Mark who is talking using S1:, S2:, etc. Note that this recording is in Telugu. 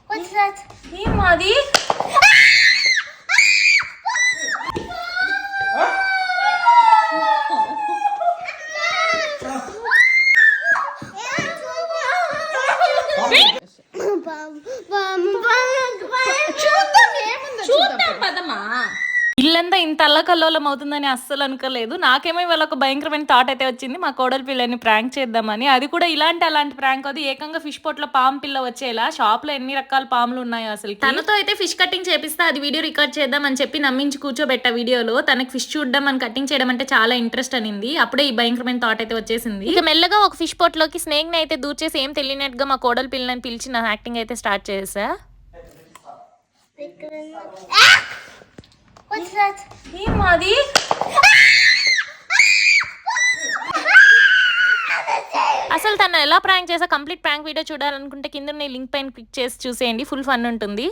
S1: What's that?
S2: ఏం మాది చూద్దాం పదమ్మా. ఇల్లంతా ఇంత అల్లకల్లోలం అవుతుందని అస్సలు అనుకోలేదు. నాకేమో ఇవాళ ఒక భయంకరమైన థాట్ అయితే వచ్చింది, మా కోడలి పిల్లని ప్రాంక్ చేద్దామని. అది కూడా అలాంటి ప్రాంక్ అది ఏకంగా ఫిష్ పొట్లో పాము పిల్ల వచ్చేలా. షాప్ లో ఎన్ని రకాల పాములు ఉన్నాయో అసలు. తనతో అయితే ఫిష్ కటింగ్ చేపిస్తే అది వీడియో రికార్డ్ చేద్దాం అని చెప్పి నమ్మించి కూర్చోబెట్టా వీడియోలో. తనకి ఫిష్ చూడడం అని కటింగ్ చేయడం అంటే చాలా ఇంట్రెస్ట్ అనింది. అప్పుడే ఈ భయంకరమైన థాట్ అయితే వచ్చేసింది. ఇక మెల్లగా ఒక ఫిష్ పొట్లోకి స్నేక్ ని అయితే దూర్చేసి ఏం తెలియనట్టుగా మా కోడలి పిల్లని పిలిచి నా యాక్టింగ్ అయితే స్టార్ట్ చేసా.
S1: What's that?
S2: ఏం మాది అసలు తను ఎలా ప్రాంక్ చేసా కంప్లీట్ ప్రాంక్ వీడియో చూడాలనుకుంటే కింద లింక్ పైన క్లిక్ చేసి చూసేయండి, ఫుల్ ఫన్ ఉంటుంది.